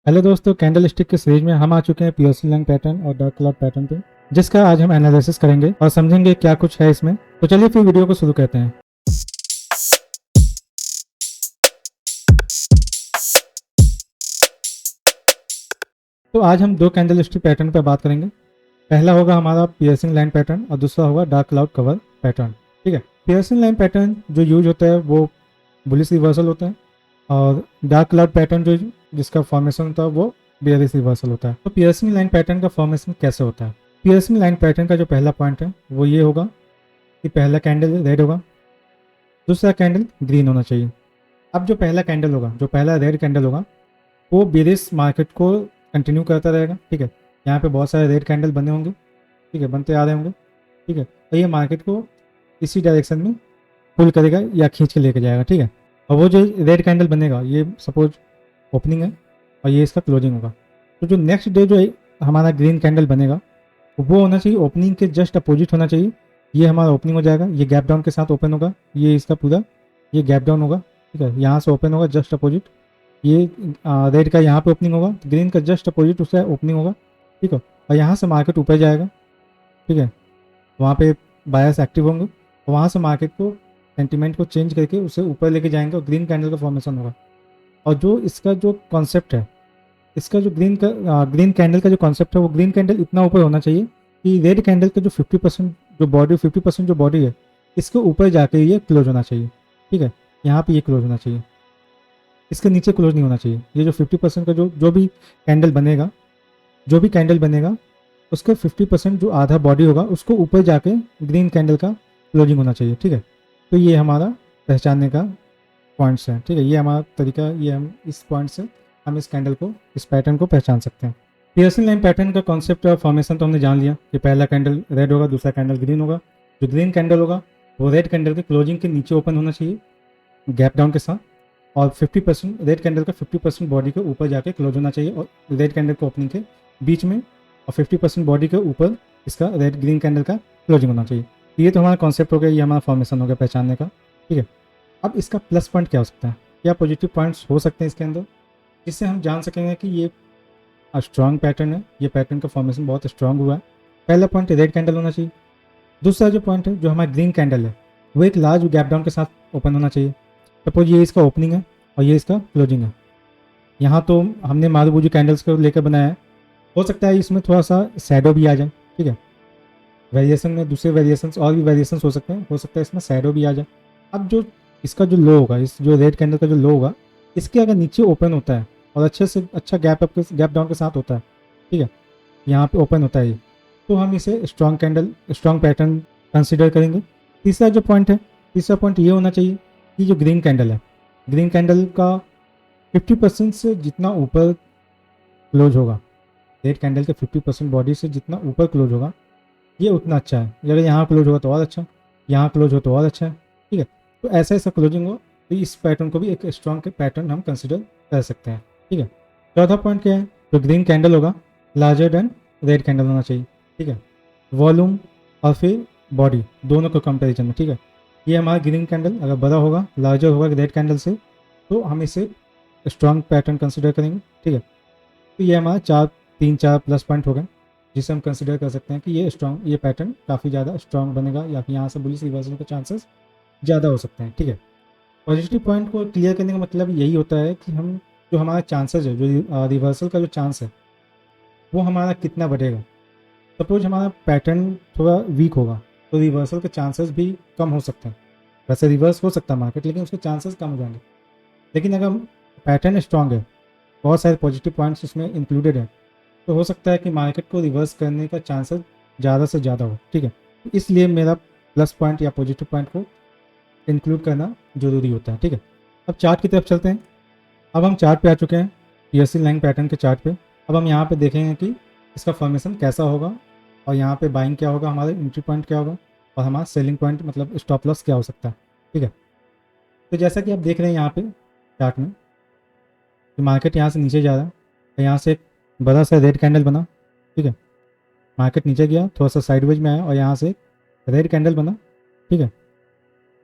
Hello दोस्तों, candle stick के series में हम आ चुके हैं पियर्सन लैंग पैटर्न और डार्क क्लाउड पैटर्न पे, जिसका आज हम एनालिसिस करेंगे और समझेंगे क्या कुछ है इसमें। तो चलिए फिर वीडियो को शुरू करते हैं। तो आज हम दो कैंडल स्टिक पैटर्न पर बात करेंगे। पहला होगा हमारा पियर्सन लाइन पैटर्न और दूसरा होगा डार्क क्लाउड कवर पैटर्न। ठीक है, पियर्सन लाइन पैटर्न जो यूज होता है वो बुलिश रिवर्सल होता है, और डार्क क्लाउड पैटर्न जो जिसका फॉर्मेशन होता है वो बेयरिश रिवर्सल होता है। तो पियर्सिंग लाइन पैटर्न का फॉर्मेशन कैसे होता है? पियर्सिंग लाइन पैटर्न का जो पहला पॉइंट है वो ये होगा कि पहला कैंडल रेड होगा, दूसरा कैंडल ग्रीन होना चाहिए। अब जो पहला कैंडल होगा, जो पहला रेड कैंडल होगा, वो बेयरिश मार्केट को कंटिन्यू करता रहेगा। ठीक है, यहाँ पे बहुत सारे रेड कैंडल बने होंगे, ठीक है, बनते आ रहे होंगे। ठीक है, तो ये मार्केट को इसी डायरेक्शन में पुल करेगा या खींच के लेके जाएगा। ठीक है, और वो जो रेड कैंडल बनेगा ये सपोज ओपनिंग है और ये इसका क्लोजिंग होगा। तो जो नेक्स्ट डे जो हमारा ग्रीन कैंडल बनेगा वो होना चाहिए ओपनिंग के जस्ट अपोजिट होना चाहिए। ये हमारा ओपनिंग हो जाएगा, ये गैप डाउन के साथ ओपन होगा, ये इसका पूरा ये गैप डाउन होगा। ठीक है, यहाँ से ओपन होगा जस्ट अपोजिट, ये रेड का यहाँ पे ओपनिंग होगा, ग्रीन का जस्ट अपोजिट उसका ओपनिंग होगा। ठीक है, और यहाँ से मार्केट ऊपर जाएगा। ठीक है, वहाँ पे बायर्स एक्टिव होंगे और वहाँ से मार्केट को सेंटीमेंट को चेंज करके उसे ऊपर लेके जाएंगे और ग्रीन कैंडल का फॉर्मेशन होगा। और जो इसका जो कॉन्सेप्ट है, इसका जो ग्रीन कैंडल का जो कॉन्सेप्ट है वो ग्रीन कैंडल इतना ऊपर होना चाहिए कि रेड कैंडल का जो 50% जो बॉडी 50% जो बॉडी है इसके ऊपर जाके ये क्लोज होना चाहिए। ठीक है, यहाँ पे ये क्लोज होना चाहिए, इसके नीचे क्लोज नहीं होना चाहिए। ये जो 50% का जो भी कैंडल बनेगा, जो भी कैंडल बनेगा उसका 50% जो आधा बॉडी होगा उसको ऊपर जाके ग्रीन कैंडल का क्लोजिंग होना चाहिए। ठीक है, तो ये हमारा पहचानने का पॉइंट्स हैं। ठीक है, ये हमारा तरीका, ये हम इस पॉइंट से हम इस कैंडल को, इस पैटर्न को पहचान सकते हैं। पियर्सन लाइन पैटर्न का कॉन्सेप्ट और फॉर्मेशन तो हमने जान लिया कि पहला कैंडल रेड होगा, दूसरा कैंडल ग्रीन होगा। जो ग्रीन कैंडल होगा वो रेड कैंडल के क्लोजिंग के नीचे ओपन होना चाहिए गैप डाउन के साथ, और 50% रेड कैंडल का 50% बॉडी के ऊपर जाके क्लोज होना चाहिए और रेड कैंडल के ओपनिंग के बीच में, और 50% बॉडी के ऊपर इसका रेड ग्रीन कैंडल का क्लोजिंग होना चाहिए। ये तो हमारा कॉन्सेप्ट हो गया, ये हमारा फॉर्मेशन हो गया पहचानने का। ठीक है, अब इसका प्लस पॉइंट क्या हो सकता है, क्या पॉजिटिव पॉइंट्स हो सकते हैं इसके अंदर, जिससे हम जान सकेंगे कि ये स्ट्रॉन्ग पैटर्न है, ये पैटर्न का फॉर्मेशन बहुत स्ट्रॉन्ग हुआ है। पहला पॉइंट रेड कैंडल होना चाहिए। दूसरा जो पॉइंट है, जो हमारा ग्रीन कैंडल है, वो एक लार्ज गैप डाउन के साथ ओपन होना चाहिए। सपोज ये इसका ओपनिंग है और ये इसका क्लोजिंग है। यहाँ तो हमने मारूबूजी कैंडल्स को लेकर बनाया है, हो सकता है इसमें थोड़ा सा शैडो भी आ जाए। ठीक है, वेरिएशन में दूसरे वेरिएशंस और भी वेरिएशंस हो सकते हैं, हो सकता है इसमें शैडो भी आ जाए। अब जो इसका जो लो होगा, इस जो रेड कैंडल का जो लो होगा, इसके अगर नीचे ओपन होता है और अच्छे से अच्छा गैप डाउन के साथ होता है, ठीक है, यहाँ पे ओपन होता है ये, तो हम इसे strong candle, strong pattern consider करेंगे। तीसरा जो पॉइंट है, तीसरा पॉइंट ये होना चाहिए कि जो ग्रीन कैंडल है, ग्रीन कैंडल का 50% से जितना ऊपर क्लोज होगा, रेड कैंडल के 50% बॉडी से जितना ऊपर क्लोज होगा ये उतना अच्छा है। अगर यहाँ क्लोज होगा तो और अच्छा, यहाँ क्लोज हो तो और अच्छा है। ठीक है, तो ऐसा ऐसा क्लोजिंग हो तो इस पैटर्न को भी एक स्ट्रॉन्ग पैटर्न हम कंसिडर कर सकते हैं। ठीक है, चौथा पॉइंट क्या है, जो ग्रीन कैंडल होगा लार्जर देन रेड कैंडल होना चाहिए। ठीक है, वॉल्यूम और फिर बॉडी दोनों को कंपेरिजन में। ठीक है, ये हमारा ग्रीन कैंडल अगर बड़ा होगा, लार्जर होगा रेड कैंडल से, तो हम इसे स्ट्रॉन्ग पैटर्न कंसिडर करेंगे। ठीक है, तो ये हमारा तीन चार प्लस पॉइंट हो गए जिसे हम कंसिडर कर सकते हैं कि ये स्ट्रॉन्ग, ये पैटर्न काफ़ी ज़्यादा स्ट्रॉन्ग बनेगा या फिर यहाँ से बुलिश रिवर्सल के चांसेस ज़्यादा हो सकते हैं। ठीक है, पॉजिटिव पॉइंट को क्लियर करने का मतलब यही होता है कि हम जो हमारा चांसेस है, जो रिवर्सल का जो चांस है वो हमारा कितना बढ़ेगा। सपोज हमारा पैटर्न थोड़ा वीक होगा तो रिवर्सल के चांसेस भी कम हो सकते हैं। वैसे रिवर्स हो सकता है मार्केट, लेकिन उसके चांसेस कम हो जाएंगे। लेकिन अगर पैटर्न स्ट्रॉन्ग है, बहुत सारे पॉजिटिव पॉइंट्स उसमें इंक्लूडेड है, तो हो सकता है कि मार्केट को रिवर्स करने का चांसेस ज़्यादा से ज़्यादा हो। ठीक है, इसलिए मेरा प्लस पॉइंट या पॉजिटिव पॉइंट को इंक्लूड करना ज़रूरी होता है। ठीक है, अब चार्ट की तरफ चलते हैं। अब हम चार्ट पे आ चुके हैं, पियर्सन लाइन पैटर्न के चार्ट पे। अब हम यहाँ पे देखेंगे कि इसका फॉर्मेशन कैसा होगा और यहाँ पे बाइंग क्या होगा, हमारा एंट्री पॉइंट क्या होगा और हमारा सेलिंग पॉइंट मतलब स्टॉप लॉस क्या हो सकता है। ठीक है, तो जैसा कि आप देख रहे हैं यहाँ पे चार्ट में, तो मार्केट यहाँ से नीचे जा रहा है और यहाँ से एक बड़ा सा रेड कैंडल बना। ठीक है, मार्केट नीचे गया, थोड़ा सा साइडवेज में आया और यहाँ से रेड कैंडल बना। ठीक है,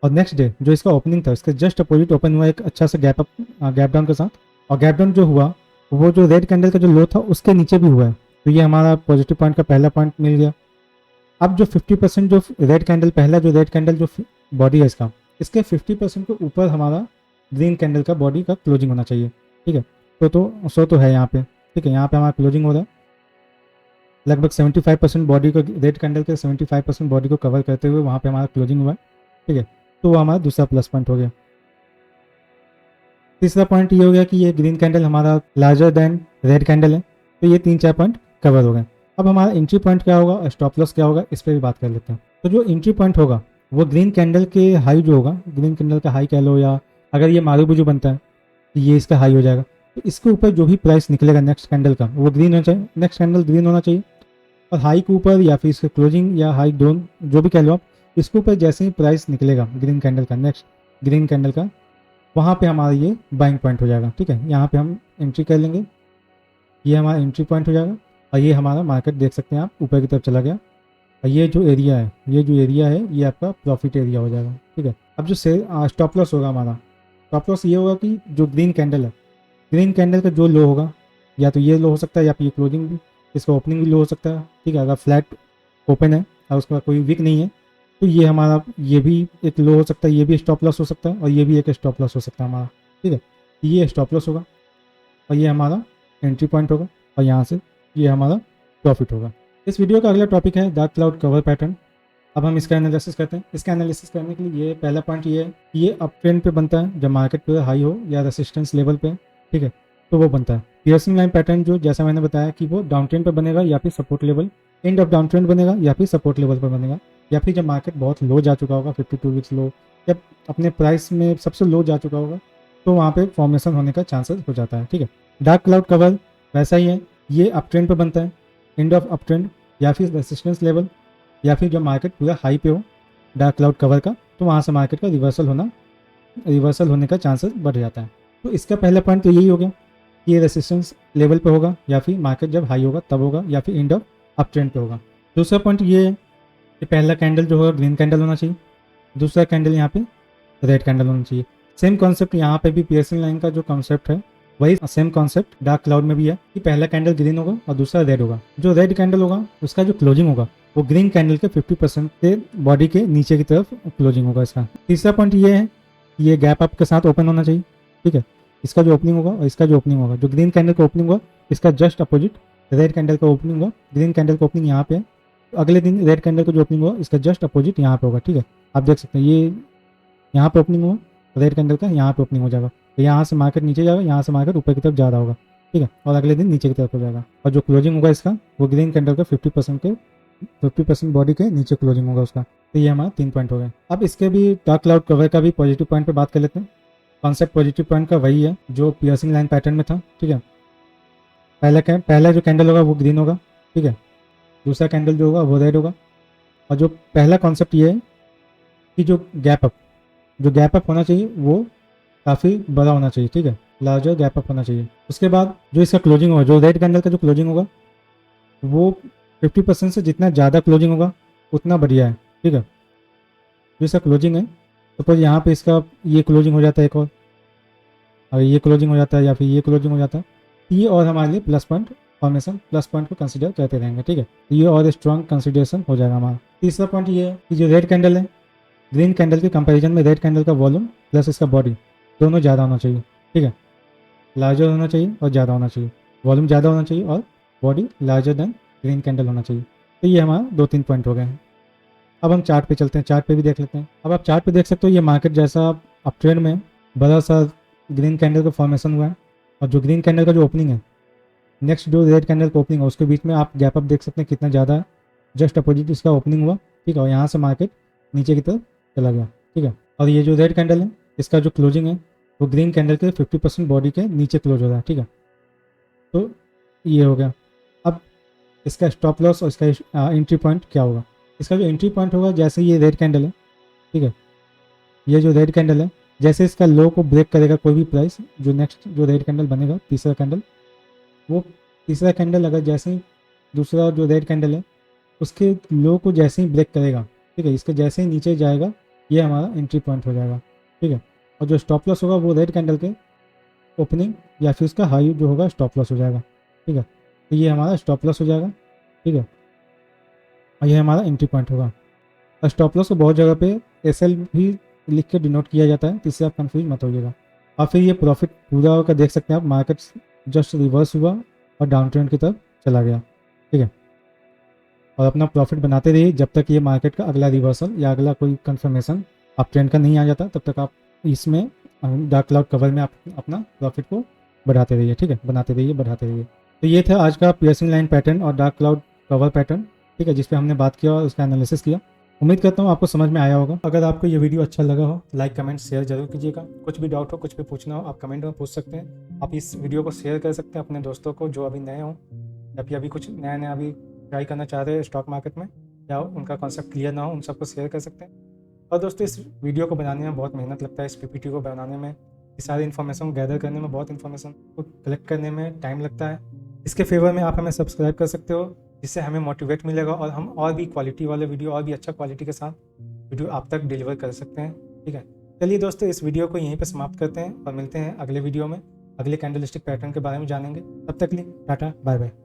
और नेक्स्ट डे जो इसका ओपनिंग था, इसके जस्ट अपोजिट ओपन हुआ एक अच्छा सा गैप डाउन के साथ, और गैप डाउन जो हुआ वो जो रेड कैंडल का जो लो था उसके नीचे भी हुआ है, तो ये हमारा पॉजिटिव पॉइंट का पहला पॉइंट मिल गया। अब जो 50% जो रेड कैंडल, पहला जो रेड कैंडल जो बॉडी है इसका, इसके 50% के ऊपर हमारा ग्रीन कैंडल का बॉडी का क्लोजिंग होना चाहिए। ठीक है, तो है यहाँ पे। ठीक है, यहाँ पे हमारा क्लोजिंग हो रहा है लगभग 75% बॉडी को, रेड कैंडल के 75% बॉडी को कवर करते हुए वहाँ पे हमारा क्लोजिंग हुआ है। ठीक है, तो वो हमारा दूसरा प्लस पॉइंट हो गया। तीसरा पॉइंट ये हो गया कि ये ग्रीन कैंडल हमारा लार्जर देन रेड कैंडल है, तो ये 3-4 पॉइंट कवर हो गए। अब हमारा एंट्री पॉइंट क्या होगा और स्टॉप लॉस क्या होगा, इस पर भी बात कर लेते हैं। तो जो एंट्री पॉइंट होगा वो ग्रीन कैंडल के हाई जो होगा, ग्रीन कैंडल का हाई कह लो, या अगर ये मारूबुजू बनता है तो ये इसका हाई हो जाएगा। तो इसके ऊपर जो भी प्राइस निकलेगा नेक्स्ट कैंडल का वो ग्रीन होना चाहिए, नेक्स्ट कैंडल ग्रीन होना चाहिए। और हाई के ऊपर या फिर इसके क्लोजिंग या हाई दोनों जो भी कह लो आप, इसके ऊपर जैसे ही प्राइस निकलेगा ग्रीन कैंडल का, नेक्स्ट ग्रीन कैंडल का, वहाँ पे हमारा ये बाइंग पॉइंट हो जाएगा। ठीक है, यहाँ पे हम एंट्री कर लेंगे, ये हमारा एंट्री पॉइंट हो जाएगा। और ये हमारा मार्केट देख सकते हैं आप, ऊपर की तरफ चला गया। और ये जो एरिया है, ये आपका प्रॉफिट एरिया हो जाएगा। ठीक है, अब जो स्टॉप लॉस होगा हमारा, स्टॉप लॉस ये होगा कि जो ग्रीन कैंडल है, ग्रीन कैंडल का जो लो होगा, या तो ये लो हो सकता है या फिर ये क्लोजिंग भी, इसका ओपनिंग भी लो हो सकता है। ठीक है, अगर फ्लैट ओपन है और उसका कोई वीक नहीं है तो ये हमारा, ये भी एक लो हो सकता है, ये भी स्टॉप लॉस हो सकता है, और ये भी एक स्टॉप लॉस हो सकता है हमारा। ठीक है, ये स्टॉप लॉस होगा और ये हमारा एंट्री पॉइंट होगा, और यहाँ से ये हमारा प्रॉफिट होगा। इस वीडियो का अगला टॉपिक है डार्क क्लाउड कवर पैटर्न। अब हम इसका एनालिसिस करते हैं। इसका एनालिसिस करने के लिए ये पहला पॉइंट ये है कि ये अप ट्रेंड पे बनता है जब मार्केट पे हाई हो या रेसिस्टेंस लेवल पे। ठीक है, तो वो बनता है। पियर्सिंग लाइन पैटर्न जो, जैसा मैंने बताया कि वो डाउन ट्रेंड पे बनेगा या फिर support level, end of down trend बनेगा या फिर सपोर्ट लेवल पर बनेगा, या फिर जब मार्केट बहुत लो जा चुका होगा, 52 वीक्स लो, जब अपने प्राइस में सबसे लो जा चुका होगा, तो वहाँ पे फॉर्मेशन होने का चांसेस हो जाता है। ठीक है, डार्क क्लाउड कवर वैसा ही है, ये अप ट्रेंड पे बनता है, एंड ऑफ अप ट्रेंड या फिर रेसिस्टेंस लेवल, या फिर जब मार्केट पूरा हाई पे हो डार्क क्लाउड कवर का, तो वहाँ से मार्केट का रिवर्सल होने का चांसेस बढ़ जाता है। तो इसका पहला पॉइंट तो यही हो गया कि ये रेसिस्टेंस लेवल पे होगा, या फिर मार्केट जब हाई होगा तब होगा, या फिर एंड ऑफ अप ट्रेंड पे होगा। दूसरा पॉइंट ये है कि पहला कैंडल जो होगा ग्रीन कैंडल होना चाहिए, दूसरा कैंडल यहाँ पे रेड कैंडल होना चाहिए। सेम कॉन्सेप्ट यहाँ पे भी पियर्सिंग लाइन का जो कॉन्सेप्ट है वही सेम कॉन्सेप्ट डार्क क्लाउड में भी है कि पहला कैंडल ग्रीन होगा और दूसरा रेड होगा। जो रेड कैंडल होगा उसका जो क्लोजिंग होगा वो ग्रीन कैंडल के 50% के बॉडी के नीचे की तरफ क्लोजिंग होगा इसका। तीसरा पॉइंट ये है कि ये गैप अप के साथ ओपन होना चाहिए। ठीक है, इसका जो ओपनिंग होगा और इसका जो ओपनिंग होगा, जो ग्रीन कैंडल का ओपनिंग होगा इसका जस्ट अपोजिट रेड कैंडल का ओपनिंग होगा। ग्रीन कैंडल का ओपनिंग यहाँ पे है, अगले दिन रेड कैंडल का जो ओपनिंग होगा इसका जस्ट अपोजिट यहाँ पे होगा। ठीक है, आप देख सकते हैं ये यहाँ पे ओपनिंग हुआ, रेड कैंडल का यहाँ पे ओपनिंग हो जाएगा, तो यहाँ से मार्केट नीचे जाएगा, यहाँ से मार्केट ऊपर की तरफ जा रहा होगा। ठीक है, और अगले दिन नीचे की तरफ हो जाएगा, और जो क्लोजिंग होगा इसका वो ग्रीन कैंडल का 50% बॉडी के नीचे क्लोजिंग होगा उसका। तो ये हमारा 3 पॉइंट हो गए। अब इसके भी डार्क क्लाउड कवर का भी पॉजिटिव पॉइंट पे बात कर लेते हैं। कॉन्सेप्ट पॉजिटिव पॉइंट का वही है जो पियर्सिंग लाइन पैटर्न में था। ठीक है, पहला जो कैंडल होगा वो ग्रीन होगा। ठीक है, दूसरा कैंडल जो होगा वो रेड होगा। और जो पहला कॉन्सेप्ट ये है कि जो गैप अप होना चाहिए वो काफ़ी बड़ा होना चाहिए। ठीक है, लार्जर गैप अप होना चाहिए। उसके बाद जो इसका क्लोजिंग होगा, जो रेड कैंडल का जो क्लोजिंग होगा वो 50% से जितना ज़्यादा क्लोजिंग होगा उतना बढ़िया है। ठीक है, जो इसका क्लोजिंग है, सपोज यहाँ पे इसका ये क्लोजिंग हो जाता है एक और, अगर ये क्लोजिंग हो जाता है या फिर ये क्लोजिंग हो जाता है, ये और हमारे लिए plus point formation, plus point को कंसिडर करते रहेंगे। ठीक है, ये और स्ट्रॉन्ग कंसिडरेशन हो जाएगा हमारा। तीसरा पॉइंट ये है कि जो रेड कैंडल है, ग्रीन कैंडल के कंपैरिजन में रेड कैंडल का वॉल्यूम प्लस इसका बॉडी दोनों ज़्यादा होना चाहिए। ठीक है, लार्जर होना चाहिए और ज़्यादा होना चाहिए, वॉल्यूम ज़्यादा होना चाहिए और body larger than green candle होना चाहिए। तो ये हमारा 2-3 पॉइंट हो गए हैं। अब हम चार्ट पे चलते हैं, चार्ट पे भी देख लेते हैं। अब आप चार्ट पे देख सकते हो ये मार्केट जैसा अप ट्रेंड में बड़ा सा ग्रीन कैंडल का फॉर्मेशन हुआ है, और जो ग्रीन कैंडल का जो ओपनिंग है, नेक्स्ट जो रेड कैंडल का ओपनिंग है उसके बीच में आप गैप अप देख सकते हैं कितना ज़्यादा है, जस्ट अपोजिट इसका ओपनिंग हुआ। ठीक है, और यहाँ से मार्केट नीचे की तरफ चला गया। ठीक है, और ये जो रेड कैंडल है इसका जो क्लोजिंग है वो ग्रीन कैंडल के 50% बॉडी के नीचे क्लोज हो रहा है। ठीक है, तो ये हो गया। अब इसका स्टॉप लॉस और इसका एंट्री पॉइंट क्या होगा। इसका जो एंट्री पॉइंट होगा, जैसे ये रेड कैंडल है, ठीक है, ये जो रेड कैंडल है जैसे इसका लो को ब्रेक करेगा कोई भी प्राइस, जो नेक्स्ट जो रेड कैंडल बनेगा तीसरा कैंडल, वो तीसरा कैंडल अगर जैसे ही दूसरा जो रेड कैंडल है उसके लो को जैसे ही ब्रेक करेगा, ठीक है, इसके जैसे ही नीचे जाएगा, ये हमारा एंट्री पॉइंट हो जाएगा। ठीक है, और जो स्टॉप लॉस होगा वो रेड कैंडल के ओपनिंग या फिर उसका हाई जो होगा स्टॉप लॉस हो जाएगा। ठीक है, तो ये हमारा स्टॉप लॉस हो जाएगा। ठीक है, और ये हमारा एंट्री पॉइंट होगा। और स्टॉप लॉस को बहुत जगह पे SL भी लिख के डिनोट किया जाता है, तो इससे आप कंफ्यूज मत होइएगा। और फिर ये प्रॉफिट पूरा होकर देख सकते हैं आप, मार्केट जस्ट रिवर्स हुआ और डाउन ट्रेंड की तरफ चला गया। ठीक है, और अपना प्रॉफिट बनाते रहिए जब तक ये मार्केट का अगला रिवर्सल या अगला कोई कंफर्मेशन आप ट्रेंड का नहीं आ जाता, तब तक आप इसमें डार्क क्लाउड कवर में आप अपना प्रॉफिट को बढ़ाते रहिए। ठीक है, बनाते रहिए, बढ़ाते रहिए। तो ये था आज का पियर्सिंग लाइन पैटर्न और डार्क क्लाउड कवर पैटर्न। ठीक है, जिस पे हमने बात किया और उसका एनालिसिस किया। उम्मीद करता हूँ आपको समझ में आया होगा। अगर आपको ये वीडियो अच्छा लगा हो तो लाइक कमेंट शेयर जरूर कीजिएगा। कुछ भी डाउट हो, कुछ भी पूछना हो, आप कमेंट में पूछ सकते हैं। आप इस वीडियो को शेयर कर सकते हैं अपने दोस्तों को जो अभी नए हों, या फिर अभी कुछ नया नया अभी ट्राई करना चाह रहे हैं स्टॉक मार्केट में, या उनका कॉन्सेप्ट क्लियर ना हो, उन सबको शेयर कर सकते हैं। और दोस्तों, इस वीडियो को बनाने में बहुत मेहनत लगता है, इस PPT को बनाने में, इस सारी इन्फॉर्मेशन को गैदर करने में, बहुत इन्फॉर्मेशन को कलेक्ट करने में टाइम लगता है। इसके फेवर में आप हमें सब्सक्राइब कर सकते हो, जिससे हमें मोटिवेट मिलेगा और हम और भी क्वालिटी वाले वीडियो, और भी अच्छा क्वालिटी के साथ वीडियो आप तक डिलीवर कर सकते हैं। ठीक है, चलिए दोस्तों, इस वीडियो को यहीं पर समाप्त करते हैं और मिलते हैं अगले वीडियो में। अगले कैंडलस्टिक पैटर्न के बारे में जानेंगे। तब तक के लिए टाटा, बाय बाय।